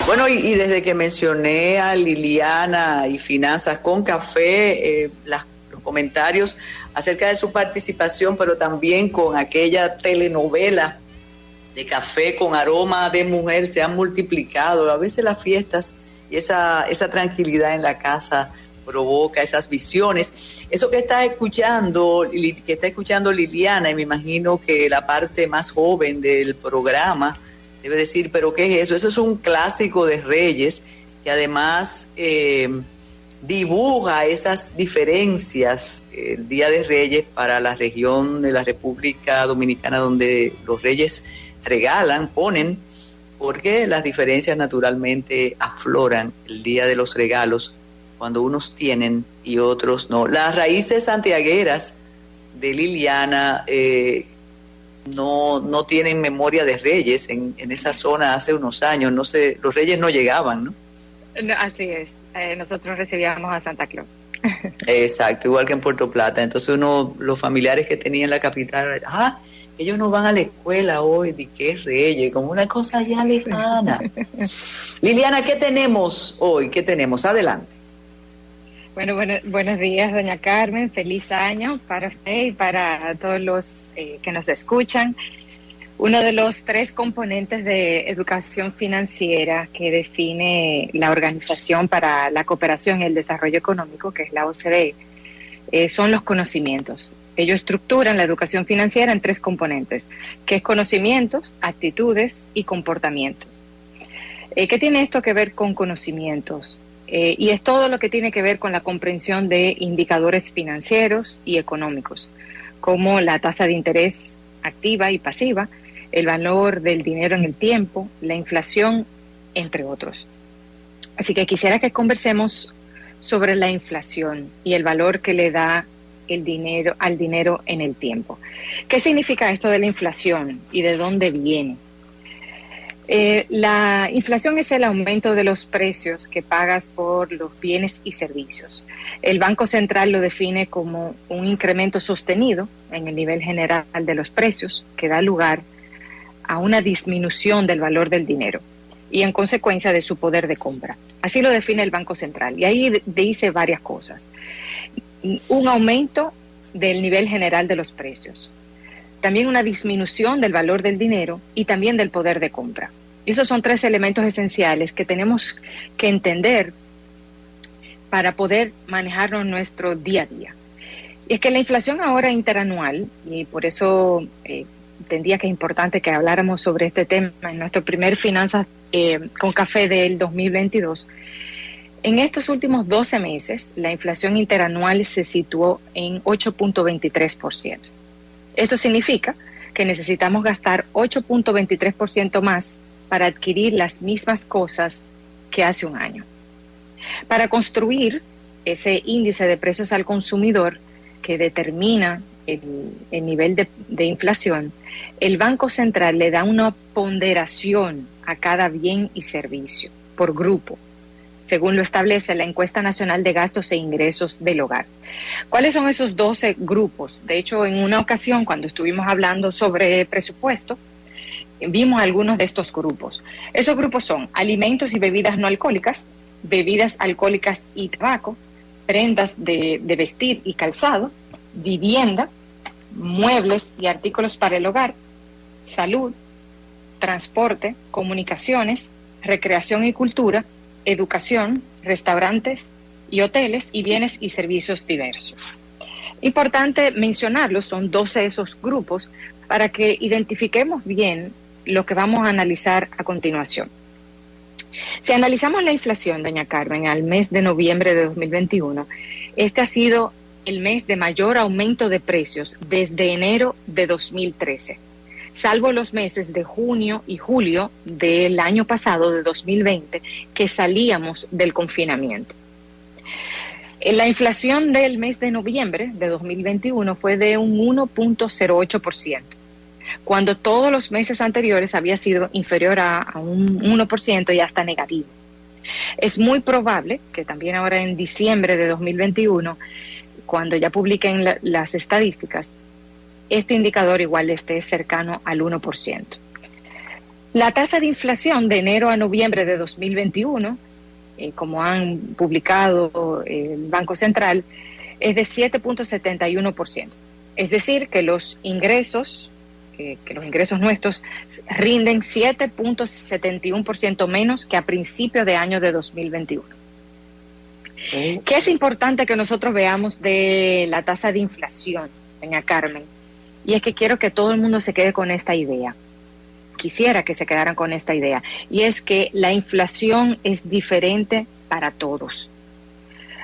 Bueno, y desde que mencioné a Liliana y Finanzas con Café, los comentarios acerca de su participación, pero también con aquella telenovela de Café con aroma de mujer se han multiplicado. A veces las fiestas y esa tranquilidad en la casa provoca esas visiones. Eso que está escuchando Liliana, y me imagino que la parte más joven del programa debe decir, ¿pero qué es eso? Eso es un clásico de Reyes que además dibuja esas diferencias el Día de Reyes para la región de la República Dominicana, donde los Reyes regalan, ponen, porque las diferencias naturalmente afloran el Día de los Regalos cuando unos tienen y otros no. Las raíces santiagueras de Liliana no tienen memoria de Reyes en esa zona hace unos años. No sé, los Reyes no llegaban, ¿no? No, así es. Nosotros recibíamos a Santa Claus. Exacto, igual que en Puerto Plata. Entonces los familiares que tenía en la capital, ellos no van a la escuela hoy, ¿de qué Reyes? Como una cosa ya lejana. Liliana, ¿qué tenemos hoy? ¿Qué tenemos? Adelante. Bueno, buenos días, doña Carmen. Feliz año para usted y para todos los que nos escuchan. Uno de los 3 componentes de educación financiera que define la Organización para la Cooperación y el Desarrollo Económico, que es la OCDE, son los conocimientos. Ellos estructuran la educación financiera en 3 componentes, que es conocimientos, actitudes y comportamientos. ¿Qué tiene esto que ver con conocimientos? Y es todo lo que tiene que ver con la comprensión de indicadores financieros y económicos, como la tasa de interés activa y pasiva, el valor del dinero en el tiempo, la inflación, entre otros. Así que quisiera que conversemos sobre la inflación y el valor que le da el dinero al dinero en el tiempo. ¿Qué significa esto de la inflación y de dónde viene? La inflación es el aumento de los precios que pagas por los bienes y servicios. El Banco Central lo define como un incremento sostenido en el nivel general de los precios que da lugar a una disminución del valor del dinero y en consecuencia de su poder de compra. Así lo define el Banco Central y ahí dice varias cosas. Un aumento del nivel general de los precios, también una disminución del valor del dinero y también del poder de compra. Y esos son 3 elementos esenciales que tenemos que entender para poder manejarnos nuestro día a día. Y es que la inflación ahora interanual, y por eso entendía que es importante que habláramos sobre este tema en nuestro primer Finanzas con Café del 2022, en estos últimos 12 meses, la inflación interanual se situó en 8.23%. Esto significa que necesitamos gastar 8.23% más para adquirir las mismas cosas que hace un año. Para construir ese índice de precios al consumidor que determina el nivel de inflación, el Banco Central le da una ponderación a cada bien y servicio por grupo, según lo establece la Encuesta Nacional de Gastos e Ingresos del Hogar. ¿Cuáles son esos 12 grupos? De hecho, en una ocasión, cuando estuvimos hablando sobre presupuesto, vimos algunos de estos grupos. Esos grupos son alimentos y bebidas no alcohólicas, bebidas alcohólicas y tabaco, prendas de vestir y calzado, vivienda, muebles y artículos para el hogar, salud, transporte, comunicaciones, recreación y cultura, educación, restaurantes y hoteles y bienes y servicios diversos. Importante mencionarlos, son 12 esos grupos para que identifiquemos bien lo que vamos a analizar a continuación. Si analizamos la inflación, doña Carmen, al mes de noviembre de 2021, este ha sido el mes de mayor aumento de precios desde enero de 2013, salvo los meses de junio y julio del año pasado, de 2020, que salíamos del confinamiento. La inflación del mes de noviembre de 2021 fue de un 1.08%, cuando todos los meses anteriores había sido inferior a un 1% y hasta negativo. Es muy probable que también ahora en diciembre de 2021, cuando ya publiquen las estadísticas, este indicador igual esté cercano al 1%. La tasa de inflación de enero a noviembre de 2021, como han publicado el Banco Central, es de 7.71%. Es decir, que los ingresos nuestros rinden 7.71% menos que a principio de año de 2021. ¿Qué es importante que nosotros veamos de la tasa de inflación, doña Carmen? Y es que quiero que todo el mundo se quede con esta idea. Quisiera que se quedaran con esta idea. Y es que la inflación es diferente para todos.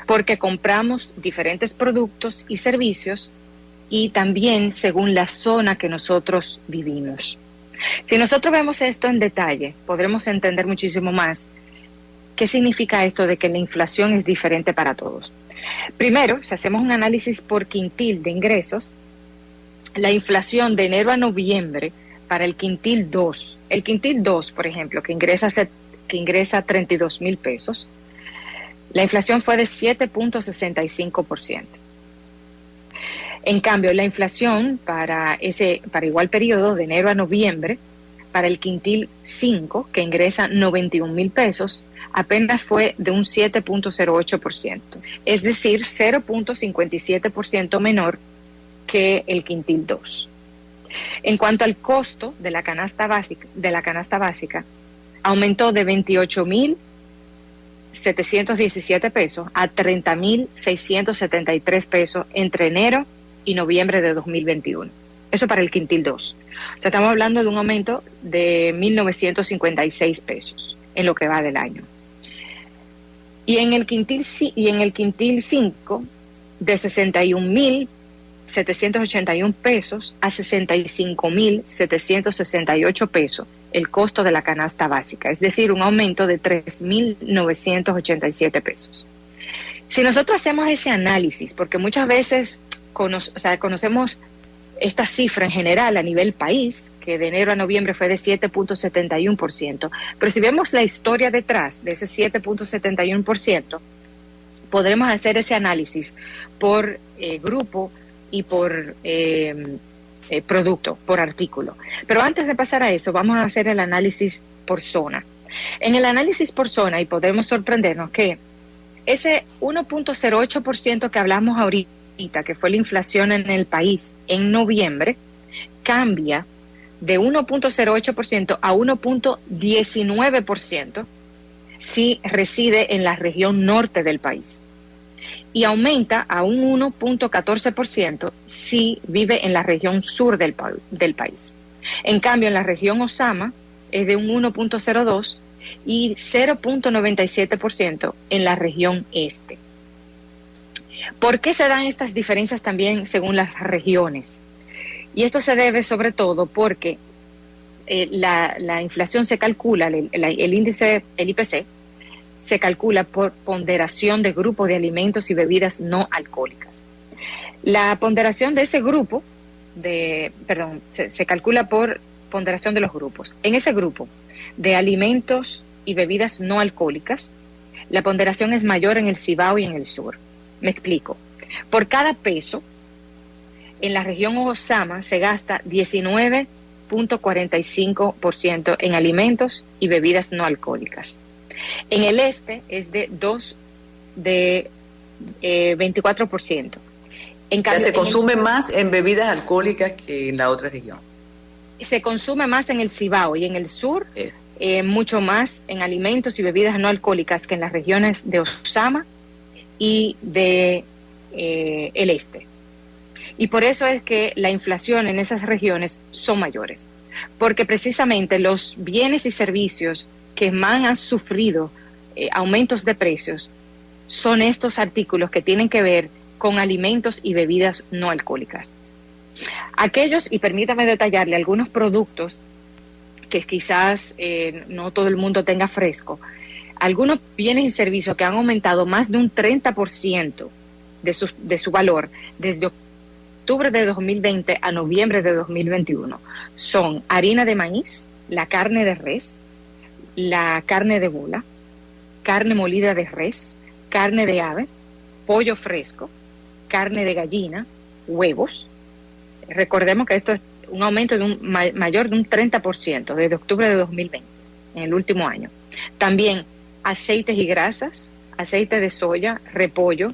Porque compramos diferentes productos y servicios y también según la zona que nosotros vivimos. Si nosotros vemos esto en detalle, podremos entender muchísimo más qué significa esto de que la inflación es diferente para todos. Primero, si hacemos un análisis por quintil de ingresos, la inflación de enero a noviembre para el quintil 2, por ejemplo, que ingresa 32,000 pesos, la inflación fue de 7.65%. En cambio, la inflación para igual periodo, de enero a noviembre, para el quintil 5, que ingresa 91,000 pesos, apenas fue de un 7.08%, es decir, 0.57% menor que el quintil 2. En cuanto al costo de la canasta básica, aumentó de 28,717 pesos a 30,673 pesos entre enero y noviembre de 2021. Eso para el quintil 2. O sea, estamos hablando de un aumento de 1,956 pesos en lo que va del año. Y en el quintil 5, de 61,781 pesos a 65,768 pesos el costo de la canasta básica, es decir, un aumento de 3,987 pesos. Si nosotros hacemos ese análisis, porque muchas veces conocemos esta cifra en general a nivel país, que de enero a noviembre fue de 7.71%, pero si vemos la historia detrás de ese 7.71%, podremos hacer ese análisis por grupo y por producto, por artículo. Pero antes de pasar a eso, vamos a hacer el análisis por zona. En el análisis por zona, y podemos sorprendernos que ese 1.08% que hablamos ahorita, que fue la inflación en el país en noviembre, cambia de 1.08% a 1.19% si reside en la región norte del país, y aumenta a un 1.14% si vive en la región sur del país. En cambio, en la región Osama es de un 1.02% y 0.97% en la región este. ¿Por qué se dan estas diferencias también según las regiones? Y esto se debe sobre todo porque la inflación se calcula, el índice, el IPC, se calcula por ponderación de grupos de alimentos y bebidas no alcohólicas. La ponderación de ese grupo, se calcula por ponderación de los grupos. En ese grupo de alimentos y bebidas no alcohólicas, la ponderación es mayor en el Cibao y en el sur. Me explico. Por cada peso, en la región Osama se gasta 19.45% en alimentos y bebidas no alcohólicas. En el este es de 24%. En cambio, se consume más en bebidas alcohólicas que en la otra región. Se consume más en el Cibao y en el sur, mucho más en alimentos y bebidas no alcohólicas que en las regiones de Osama y de el este. Y por eso es que la inflación en esas regiones son mayores, porque precisamente los bienes y servicios que más han sufrido aumentos de precios son estos artículos que tienen que ver con alimentos y bebidas no alcohólicas. Aquellos, y permítame detallarle algunos productos que quizás no todo el mundo tenga fresco, algunos bienes y servicios que han aumentado más de un 30% de su valor desde octubre de 2020 a noviembre de 2021 son harina de maíz, la carne de res, la carne de bola, carne molida de res, carne de ave, pollo fresco, carne de gallina, huevos. Recordemos que esto es un aumento de mayor de un 30% desde octubre de 2020, en el último año. También aceites y grasas, aceite de soya, repollo,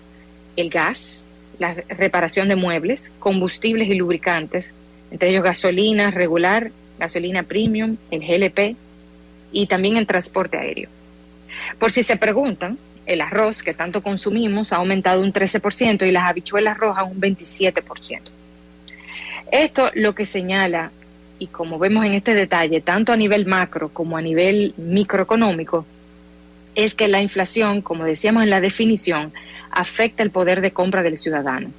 el gas, la reparación de muebles, combustibles y lubricantes, entre ellos gasolina regular, gasolina premium, el GLP y también el transporte aéreo. Por si se preguntan, el arroz que tanto consumimos ha aumentado un 13% y las habichuelas rojas un 27%. Esto lo que señala, y como vemos en este detalle, tanto a nivel macro como a nivel microeconómico, es que la inflación, como decíamos en la definición, afecta el poder de compra del ciudadano.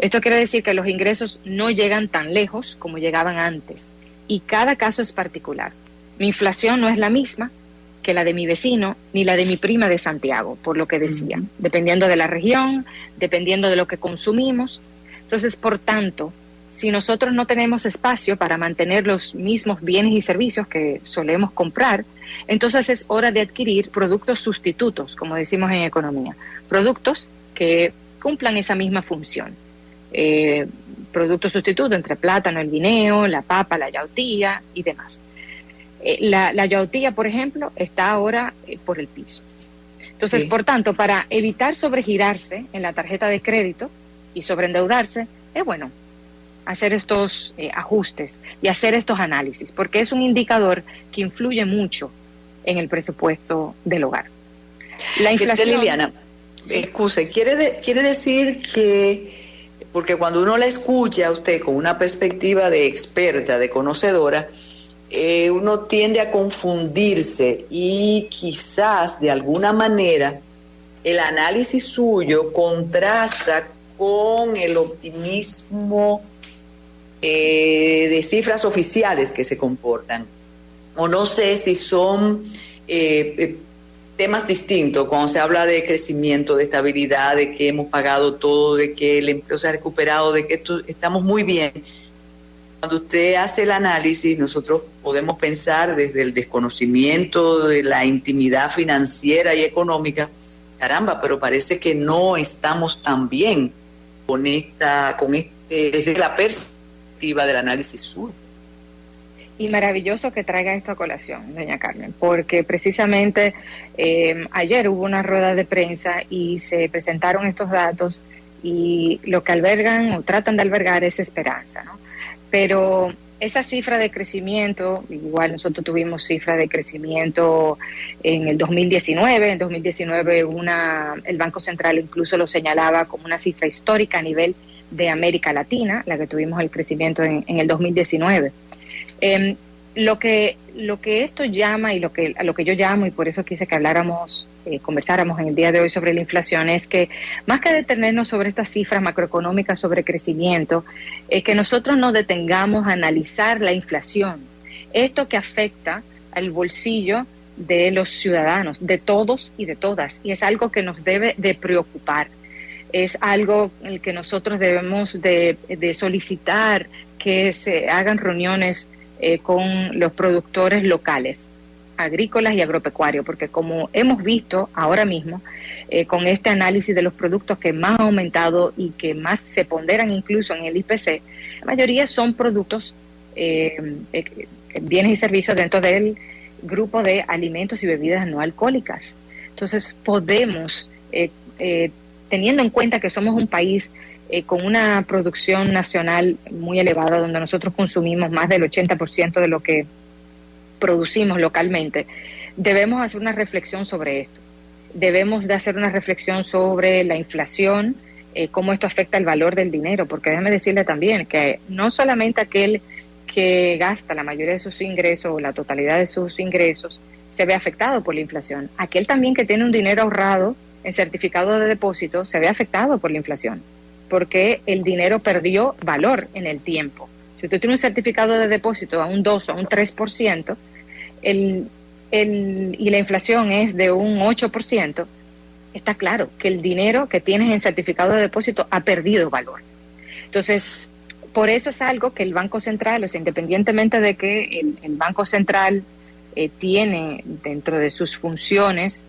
Esto quiere decir que los ingresos no llegan tan lejos como llegaban antes, y cada caso es particular. Mi inflación no es la misma que la de mi vecino ni la de mi prima de Santiago, por lo que decía, dependiendo de la región, dependiendo de lo que consumimos. Entonces, por tanto, si nosotros no tenemos espacio para mantener los mismos bienes y servicios que solemos comprar, entonces es hora de adquirir productos sustitutos, como decimos en economía, productos que cumplan esa misma función. Productos sustitutos entre plátano, el guineo, la papa, la yautía y demás. La yautía, por ejemplo, está ahora por el piso. Entonces, por tanto, para evitar sobregirarse en la tarjeta de crédito y sobreendeudarse, es bueno hacer estos ajustes y hacer estos análisis, porque es un indicador que influye mucho en el presupuesto del hogar. La inflación... Liliana, excuse, quiere decir que, porque cuando uno la escucha a usted con una perspectiva de experta, de conocedora, uno tiende a confundirse y quizás de alguna manera el análisis suyo contrasta con el optimismo de cifras oficiales que se comportan, o no sé si son temas distintos cuando se habla de crecimiento, de estabilidad, de que hemos pagado todo, de que el empleo se ha recuperado, de que estamos muy bien. Cuando usted hace el análisis, nosotros podemos pensar desde el desconocimiento de la intimidad financiera y económica, caramba, pero parece que no estamos tan bien desde la perspectiva del análisis sur. Y maravilloso que traiga esto a colación, doña Carmen, porque precisamente ayer hubo una rueda de prensa y se presentaron estos datos y lo que albergan o tratan de albergar es esperanza, ¿no? Pero esa cifra de crecimiento, igual nosotros tuvimos cifra de crecimiento en el 2019, en 2019 el Banco Central incluso lo señalaba como una cifra histórica a nivel de América Latina, la que tuvimos el crecimiento en el 2019. Lo que esto llama y a lo que yo llamo, y por eso quise que conversáramos en el día de hoy sobre la inflación, es que más que detenernos sobre estas cifras macroeconómicas sobre crecimiento, es que nosotros nos detengamos a analizar la inflación, esto que afecta al bolsillo de los ciudadanos, de todos y de todas, y es algo que nos debe de preocupar. Es algo en el que nosotros debemos de solicitar que se hagan reuniones con los productores locales, agrícolas y agropecuarios, porque como hemos visto ahora mismo, con este análisis de los productos que más ha aumentado y que más se ponderan incluso en el IPC, la mayoría son productos, bienes y servicios dentro del grupo de alimentos y bebidas no alcohólicas. Entonces podemos, teniendo en cuenta que somos un país con una producción nacional muy elevada, donde nosotros consumimos más del 80% de lo que producimos localmente, debemos hacer una reflexión sobre esto. Debemos de hacer una reflexión sobre la inflación, cómo esto afecta el valor del dinero, porque déjeme decirle también que no solamente aquel que gasta la mayoría de sus ingresos o la totalidad de sus ingresos se ve afectado por la inflación. Aquel también que tiene un dinero ahorrado en certificado de depósito se ve afectado por la inflación, porque el dinero perdió valor en el tiempo. Si usted tiene un certificado de depósito a un 2 o a un 3%, y la inflación es de un 8%, está claro que el dinero que tienes en certificado de depósito ha perdido valor. Entonces, por eso es algo que el Banco Central, o sea, independientemente de que el Banco Central tiene dentro de sus funciones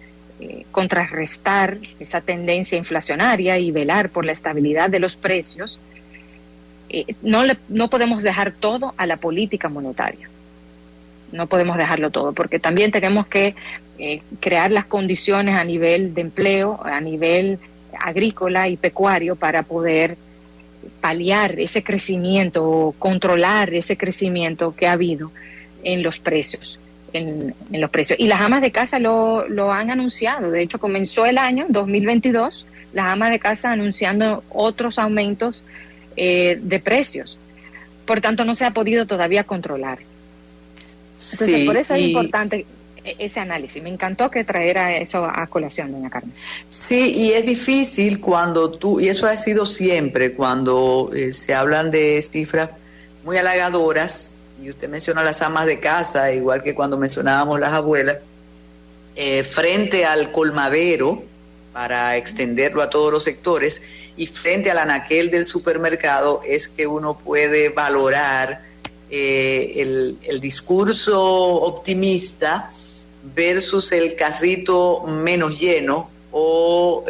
contrarrestar esa tendencia inflacionaria y velar por la estabilidad de los precios, no podemos dejar todo a la política monetaria. No podemos dejarlo todo, porque también tenemos que crear las condiciones a nivel de empleo, a nivel agrícola y pecuario para poder paliar ese crecimiento o controlar ese crecimiento que ha habido en los precios. En los precios. Y las amas de casa lo han anunciado. De hecho, comenzó el año 2022, las amas de casa anunciando otros aumentos de precios. Por tanto, no se ha podido todavía controlar. Entonces, Sí, por eso es importante ese análisis. Me encantó que traera eso a colación, doña Carmen. sí, y es difícil cuando y eso ha sido siempre, cuando se hablan de cifras muy halagadoras, y usted menciona las amas de casa, igual que cuando mencionábamos las abuelas, frente al colmadero, para extenderlo a todos los sectores, y frente al anaquel del supermercado, es que uno puede valorar el discurso optimista versus el carrito menos lleno o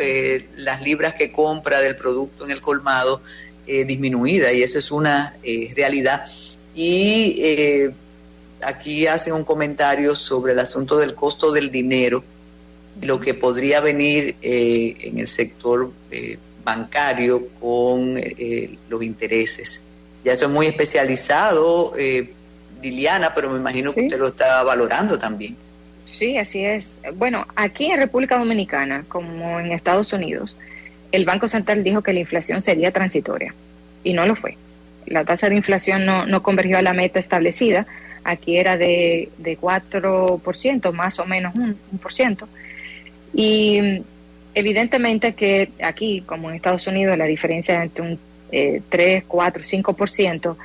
las libras que compra del producto en el colmado disminuida, y eso es una realidad. Y aquí hacen un comentario sobre el asunto del costo del dinero, lo que podría venir en el sector bancario con los intereses. Ya eso es muy especializado, Liliana, pero me imagino que usted lo está valorando también. Sí, así es. Bueno, aquí en República Dominicana, como en Estados Unidos, el Banco Central dijo que la inflación sería transitoria, y no lo fue. La tasa de inflación no convergió a la meta establecida. Aquí era de 4%, más o menos un por ciento. Y evidentemente que aquí, como en Estados Unidos, la diferencia entre un 3, 4, 5%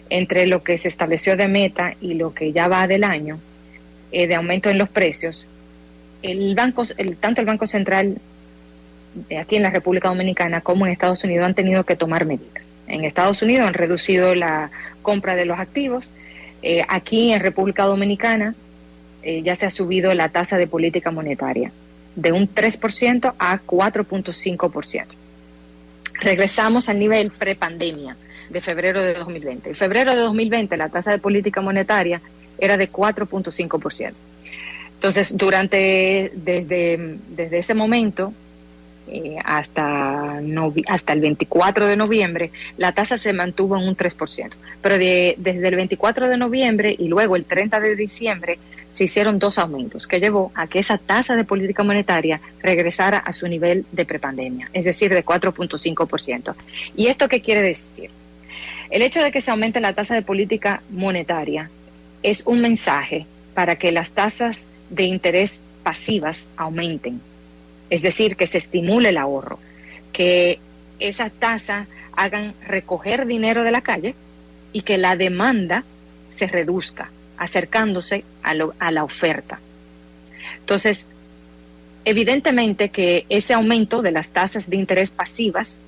entre lo que se estableció de meta y lo que ya va del año de aumento en los precios, tanto el Banco Central aquí en la República Dominicana como en Estados Unidos han tenido que tomar medidas. En Estados Unidos han reducido la compra de los activos. Aquí en República Dominicana ya se ha subido la tasa de política monetaria de un 3% a 4.5%. Regresamos al nivel prepandemia de febrero de 2020. En febrero de 2020 la tasa de política monetaria era de 4.5%. Entonces, desde ese momento hasta el 24 de noviembre, la tasa se mantuvo en un 3%. Pero desde el 24 de noviembre y luego el 30 de diciembre se hicieron 2 aumentos, que llevó a que esa tasa de política monetaria regresara a su nivel de prepandemia, es decir, de 4.5%. ¿Y esto qué quiere decir? El hecho de que se aumente la tasa de política monetaria es un mensaje para que las tasas de interés pasivas aumenten. Es decir, que se estimule el ahorro, que esas tasas hagan recoger dinero de la calle y que la demanda se reduzca, acercándose a la oferta. Entonces, evidentemente que ese aumento de las tasas de interés pasivas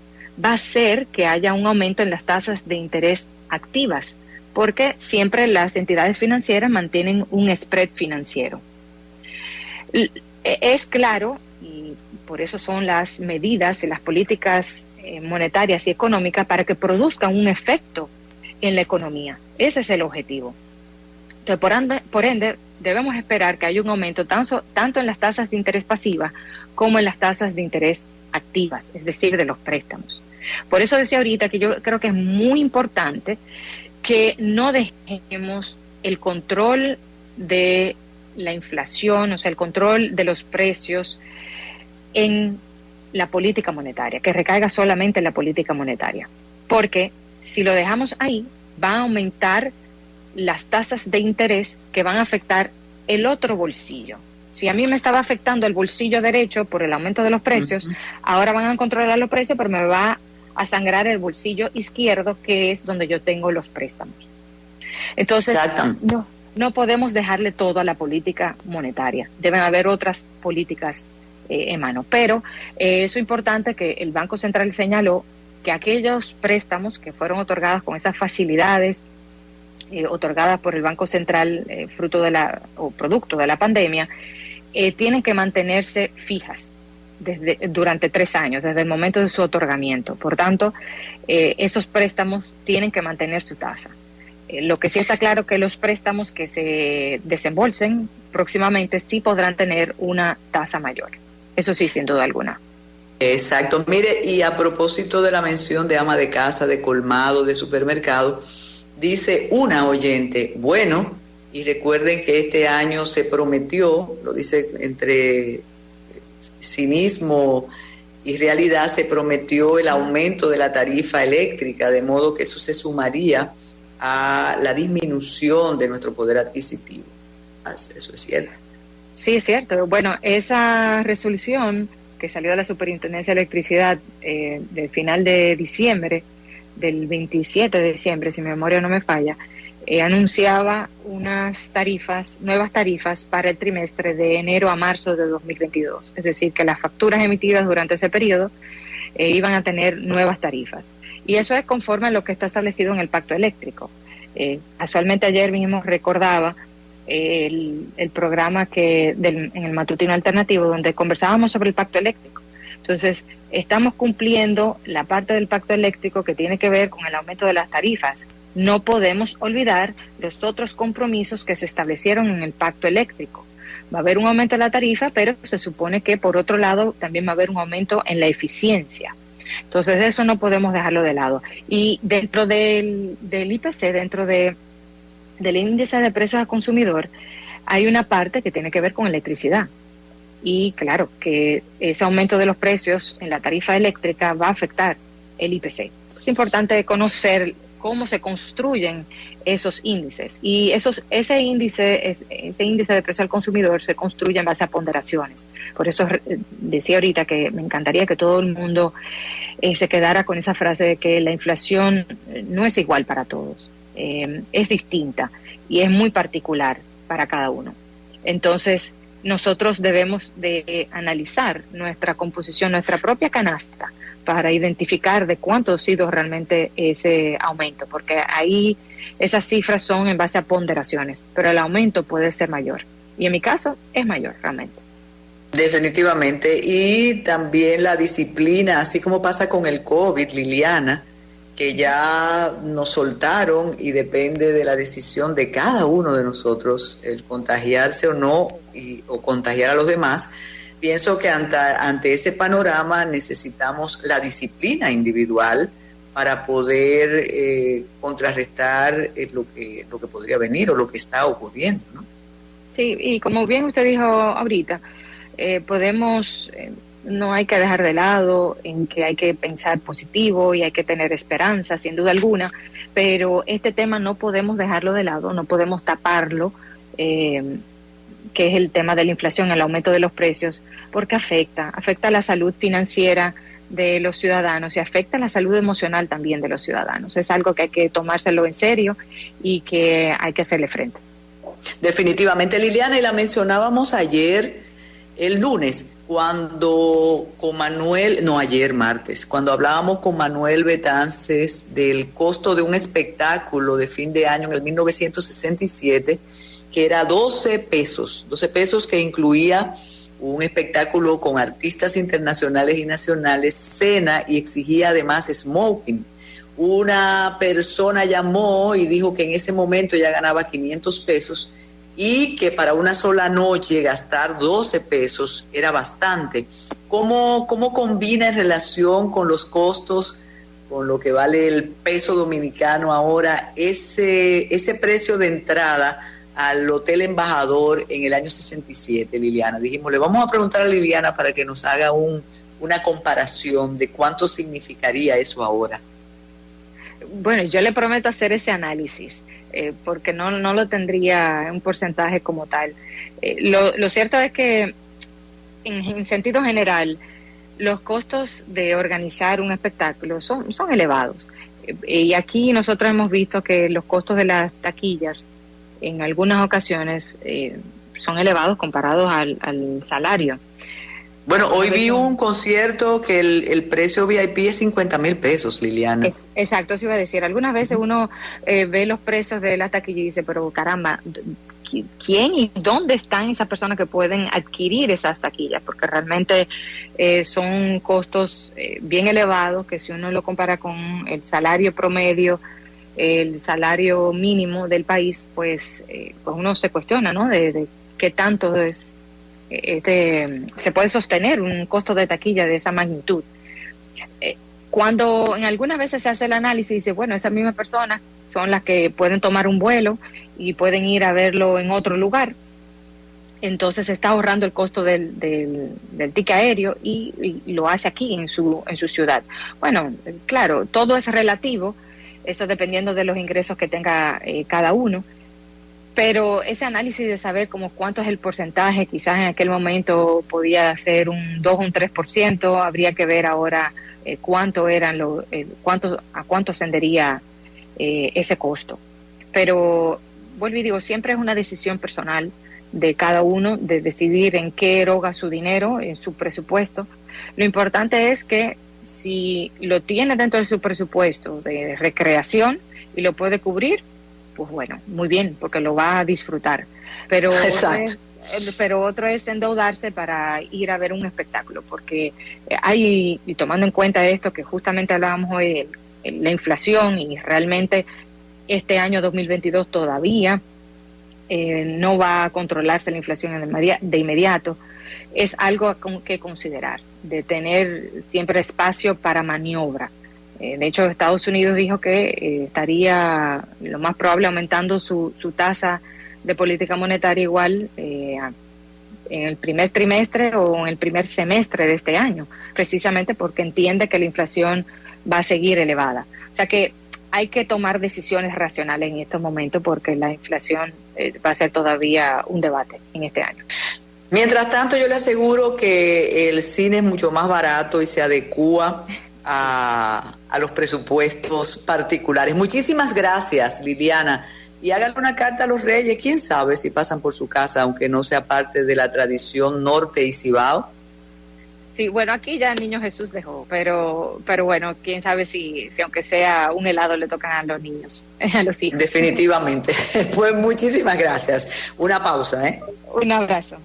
va a hacer que haya un aumento en las tasas de interés activas, porque siempre las entidades financieras mantienen un spread financiero. Es claro, y por eso son las medidas y las políticas monetarias y económicas para que produzcan un efecto en la economía. Ese es el objetivo. Entonces, por ende, debemos esperar que haya un aumento tanto en las tasas de interés pasivas como en las tasas de interés activas, es decir, de los préstamos. Por eso decía ahorita que yo creo que es muy importante que no dejemos el control de la inflación, o sea, el control de los precios en la política monetaria, que recaiga solamente en la política monetaria. Porque si lo dejamos ahí, va a aumentar las tasas de interés que van a afectar el otro bolsillo. Si a mí me estaba afectando el bolsillo derecho por el aumento de los precios, ahora van a controlar los precios, pero me va a sangrar el bolsillo izquierdo, que es donde yo tengo los préstamos. Entonces, no podemos dejarle todo a la política monetaria. Deben haber otras políticas en mano. Pero eso es importante que el Banco Central señaló que aquellos préstamos que fueron otorgados con esas facilidades otorgadas por el Banco Central fruto de o producto de la pandemia, tienen que mantenerse fijas. durante 3 años, desde el momento de su otorgamiento. Por tanto, esos préstamos tienen que mantener su tasa. Lo que sí está claro que los préstamos que se desembolsen próximamente sí podrán tener una tasa mayor. Eso sí, sin duda alguna. Exacto. Mire, y a propósito de la mención de ama de casa, de colmado, de supermercado, dice una oyente, bueno, y recuerden que este año se prometió, lo dice entre cinismo y realidad, se prometió el aumento de la tarifa eléctrica, de modo que eso se sumaría a la disminución de nuestro poder adquisitivo. Eso es cierto. Sí, es cierto. Bueno, esa resolución que salió de la Superintendencia de Electricidad del final de diciembre, del 27 de diciembre, si mi memoria no me falla, anunciaba unas nuevas tarifas para el trimestre de enero a marzo de 2022. Es decir, que las facturas emitidas durante ese periodo iban a tener nuevas tarifas. Y eso es conforme a lo que está establecido en el Pacto Eléctrico. Casualmente ayer mismo recordaba el programa en el matutino alternativo donde conversábamos sobre el Pacto Eléctrico. Entonces, estamos cumpliendo la parte del Pacto Eléctrico que tiene que ver con el aumento de las tarifas. No podemos olvidar los otros compromisos que se establecieron en el Pacto Eléctrico. Va a haber un aumento de la tarifa, pero se supone que por otro lado también va a haber un aumento en la eficiencia. Entonces eso no podemos dejarlo de lado. Y dentro del IPC, dentro del índice de precios al consumidor, hay una parte que tiene que ver con electricidad. Y claro, que ese aumento de los precios en la tarifa eléctrica va a afectar el IPC. Es importante conocer cómo se construyen esos índices. Y ese índice de precio al consumidor se construye en base a ponderaciones. Por eso decía ahorita que me encantaría que todo el mundo se quedara con esa frase de que la inflación no es igual para todos, es distinta y es muy particular para cada uno. Entonces, nosotros debemos de analizar nuestra composición, nuestra propia canasta, para identificar de cuánto ha sido realmente ese aumento, porque ahí esas cifras son en base a ponderaciones, pero el aumento puede ser mayor, y en mi caso es mayor realmente. Definitivamente, y también la disciplina, así como pasa con el COVID, Liliana, que ya nos soltaron y depende de la decisión de cada uno de nosotros el contagiarse o no, o contagiar a los demás. Pienso que ante ese panorama necesitamos la disciplina individual para poder contrarrestar lo que podría venir o lo que está ocurriendo, ¿no? Sí, y como bien usted dijo ahorita, no hay que dejar de lado en que hay que pensar positivo y hay que tener esperanza, sin duda alguna, pero este tema no podemos dejarlo de lado, no podemos taparlo, que es el tema de la inflación, el aumento de los precios, porque afecta a la salud financiera de los ciudadanos y afecta a la salud emocional también de los ciudadanos. Es algo que hay que tomárselo en serio y que hay que hacerle frente. Definitivamente, Liliana, y la mencionábamos ayer, el lunes, martes, cuando hablábamos con Manuel Betances del costo de un espectáculo de fin de año en el 1967, que era 12 pesos que incluía un espectáculo con artistas internacionales y nacionales, cena, y exigía además smoking. Una persona llamó y dijo que en ese momento ya ganaba 500 pesos y que para una sola noche gastar 12 pesos era bastante. ¿Cómo combina en relación con los costos, con lo que vale el peso dominicano ahora, ese precio de entrada al Hotel Embajador en el año 67, Liliana? Dijimos, le vamos a preguntar a Liliana para que nos haga una comparación de cuánto significaría eso ahora. Bueno, yo le prometo hacer ese análisis, porque no lo tendría en un porcentaje como tal. Lo cierto es que, en sentido general, los costos de organizar un espectáculo son elevados. Y aquí nosotros hemos visto que los costos de las taquillas en algunas ocasiones son elevados comparados al salario. Bueno, hoy vi un concierto que el precio VIP es 50,000 pesos, Liliana. Exacto, eso iba a decir. Algunas veces uno ve los precios de la taquilla y dice, pero caramba, ¿quién y dónde están esas personas que pueden adquirir esas taquillas? Porque realmente son costos bien elevados, que si uno lo compara con el salario promedio, el salario mínimo del país, pues uno se cuestiona, ¿no? De qué tanto se puede sostener un costo de taquilla de esa magnitud. Cuando en algunas veces se hace el análisis y dice, bueno, esas mismas personas son las que pueden tomar un vuelo y pueden ir a verlo en otro lugar, entonces se está ahorrando el costo del ticket aéreo y lo hace aquí en su ciudad. Bueno, claro, todo es relativo, eso dependiendo de los ingresos que tenga cada uno. Pero ese análisis de saber como cuánto es el porcentaje, quizás en aquel momento podía ser un 2 o un 3%, habría que ver ahora cuánto a cuánto ascendería ese costo. Pero vuelvo y digo, siempre es una decisión personal de cada uno de decidir en qué eroga su dinero, en su presupuesto. Lo importante es que si lo tiene dentro de su presupuesto de recreación y lo puede cubrir, pues bueno, muy bien, porque lo va a disfrutar. Pero otro es endeudarse para ir a ver un espectáculo, porque hay, y tomando en cuenta esto que justamente hablábamos hoy, la inflación, y realmente este año 2022 todavía no va a controlarse la inflación de inmediato, es algo que considerar, de tener siempre espacio para maniobra. De hecho, Estados Unidos dijo que estaría lo más probable aumentando su tasa de política monetaria igual en el primer trimestre o en el primer semestre de este año, precisamente porque entiende que la inflación va a seguir elevada. O sea que hay que tomar decisiones racionales en estos momentos porque la inflación va a ser todavía un debate en este año. Mientras tanto, yo le aseguro que el cine es mucho más barato y se adecúa a los presupuestos particulares. Muchísimas gracias, Liliana. Y hágale una carta a los Reyes, quién sabe si pasan por su casa, aunque no sea parte de la tradición norte y Cibao. Sí, bueno, aquí ya el Niño Jesús dejó, pero bueno, quién sabe si aunque sea un helado le tocan a los niños, a los hijos. Definitivamente. Pues muchísimas gracias. Una pausa, ¿eh? Un abrazo.